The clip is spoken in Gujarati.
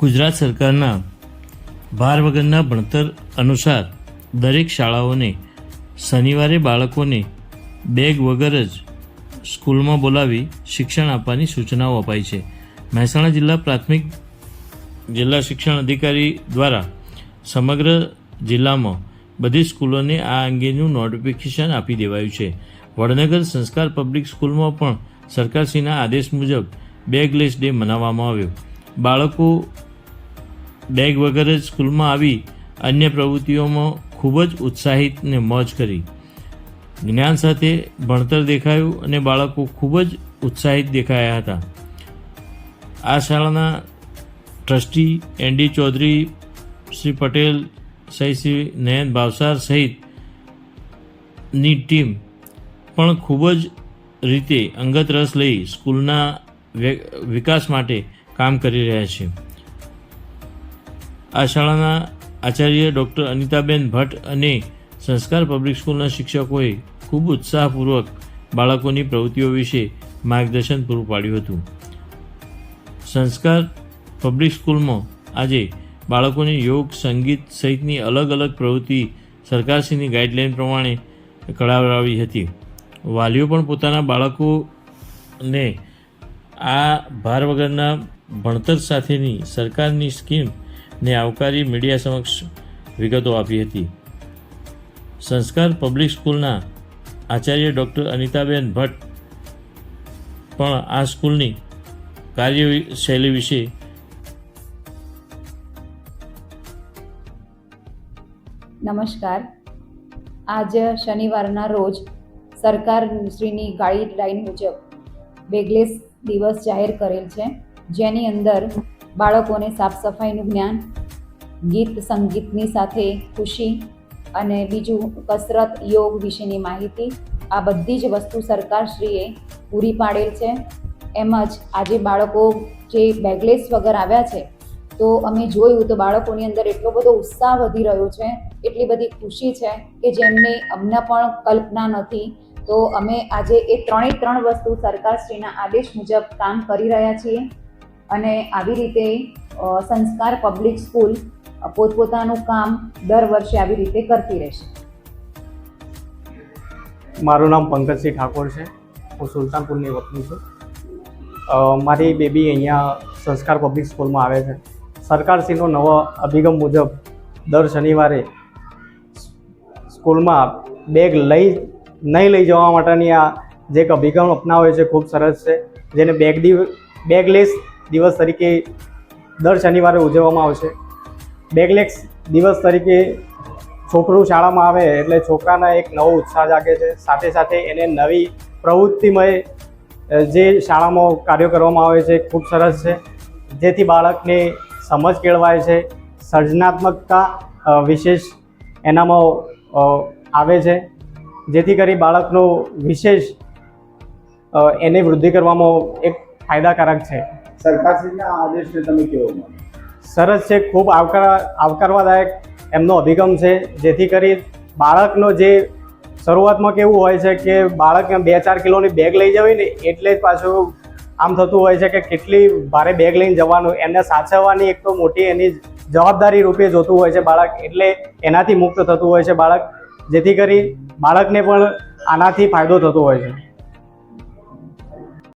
ગુજરાત સરકારના ભાર વગરના ભણતર અનુસાર દરેક શાળાઓને શનિવારે બાળકોને બેગ વગર જ સ્કૂલમાં બોલાવી શિક્ષણ આપવાની સૂચનાઓ અપાઈ છે. મહેસાણા જિલ્લા પ્રાથમિક જિલ્લા શિક્ષણ અધિકારી દ્વારા સમગ્ર જિલ્લામાં બધી સ્કૂલોને આ અંગેનું નોટિફિકેશન આપી દેવાયું છે. વડનગર સંસ્કાર પબ્લિક સ્કૂલમાં પણ સરકારશ્રીના આદેશ મુજબ બેગલેસ ડે મનાવવામાં આવ્યો. બાળકો બેગ વગર જ સ્કૂલમાં આવી અન્ય પ્રવૃત્તિઓમાં ખૂબ જ ઉત્સાહિત ને મોજ કરી. જ્ઞાન સાથે ભણતર દેખાયું અને બાળકો ખૂબ જ ઉત્સાહિત દેખાયા હતા. આ શાળાના ટ્રસ્ટી એનડી ચૌધરી, શ્રી પટેલ સહિત શ્રી નયન ભાવસાર સહિતની ટીમ પણ ખૂબ જ રીતે અંગત રસ લઈ સ્કૂલના વિકાસ માટે કામ કરી રહ્યા છે. આ શાળાના આચાર્ય ડૉક્ટર અનિતાબેન ભટ્ટ અને સંસ્કાર પબ્લિક સ્કૂલના શિક્ષકોએ ખૂબ ઉત્સાહપૂર્વક બાળકોની પ્રવૃત્તિઓ વિશે માર્ગદર્શન પૂરું પાડ્યું હતું. સંસ્કાર પબ્લિક સ્કૂલમાં આજે બાળકોને યોગ, સંગીત સહિતની અલગ અલગ પ્રવૃત્તિ સરકારશ્રીની ગાઈડલાઈન પ્રમાણે કરાવડાવી હતી. વાલીઓ પણ પોતાના બાળકોને આ ભાર વગરના ભણતર સાથેની સરકારની સ્કીમને આવકારી મીડિયા સમક્ષ વિગતો આપી હતી. સંસ્કાર પબ્લિક સ્કૂલના આચાર્ય ડૉક્ટર અનિતાબેન ભટ્ટ પણ આ સ્કૂલની કાર્યશૈલી વિશે નમસ્કાર. આજ શનિવારના રોજ સરકારશ્રીની ગાઈડલાઈન મુજબ બેગલેસ દિવસ જાહેર કરેલ છે, જેની અંદર બાળકોને સાફ સફાઈનું જ્ઞાન, ગીત સંગીતની સાથે ખુશી અને બીજું કસરત, યોગ વિશેની માહિતી, આ બધી જ વસ્તુ સરકારશ્રીએ પૂરી પાડેલ છે. એમ જ આજે બાળકો જે બેગલેસ વગર આવ્યા છે, તો અમે જોયું તો બાળકોની અંદર એટલો બધો ઉત્સાહ વધી રહ્યો છે, એટલી બધી ખુશી છે કે જેમને અમને પણ કલ્પના નથી. તો અમે આજે એ ત્રણ વસ્તુ સરકારશ્રીના આદેશ મુજબ કામ કરી રહ્યા છીએ અને આવી રીતે સંસ્કાર પબ્લિક સ્કૂલ પોતપોતાનું કામ દર વર્ષે આવી રીતે કરતી રહેશે. મારું નામ પંકજસિંહ ઠાકોર છે. હું સુલતાનપુરની વતની છું. મારી બેબી અહીંયા સંસ્કાર પબ્લિક સ્કૂલમાં આવે છે. સરકારશ્રીનો નવો અભિગમ મુજબ દર શનિવારે સ્કૂલમાં બેગ નહીં લઈ જવા માટેની આ જે એક અભિગમ અપનાવે છે, ખૂબ સરસ છે. જેને બેગલેસ દિવસ તરીકે દર શનિવારે ઉજવવામાં આવશે. બેગલેસ દિવસ તરીકે છોકરું શાળામાં આવે એટલે છોકરાના એક નવો ઉત્સાહ જાગે છે. સાથે સાથે એને નવી પ્રવૃત્તિમય જે શાળામાં કાર્યો કરવામાં આવે છે, ખૂબ સરસ છે. જેથી બાળકને સમજ કેળવાય છે, સર્જનાત્મકતા વિશેષ એનામાં આવે છે, જેથી કરી બાળકનો વિશેષ એની વૃદ્ધિ કરવામાં એક ફાયદાકારક છે. સરકારશ્રીના આદેશને તમે કેવો માનો? સરસ છે, ખૂબ આવકારવાદાયક એમનો અભિગમ છે. જેથી કરી બાળકનો જે શરૂઆતમાં કેવું હોય છે કે બાળકને 2-4 કિલોની બેગ લઈ જવી ને એટલે જ પાછું આમ થતું હોય છે કે કેટલી ભારે બેગ લઈને જવાનું, એને સાચવવાની એક તો મોટી એની જવાબદારી રૂપે જોતું હોય છે બાળક, એટલે એનાથી મુક્ત થતું હોય છે બાળક. જેથી કરી બાળકને પણ આનાથી ફાયદો થતો હોય છે.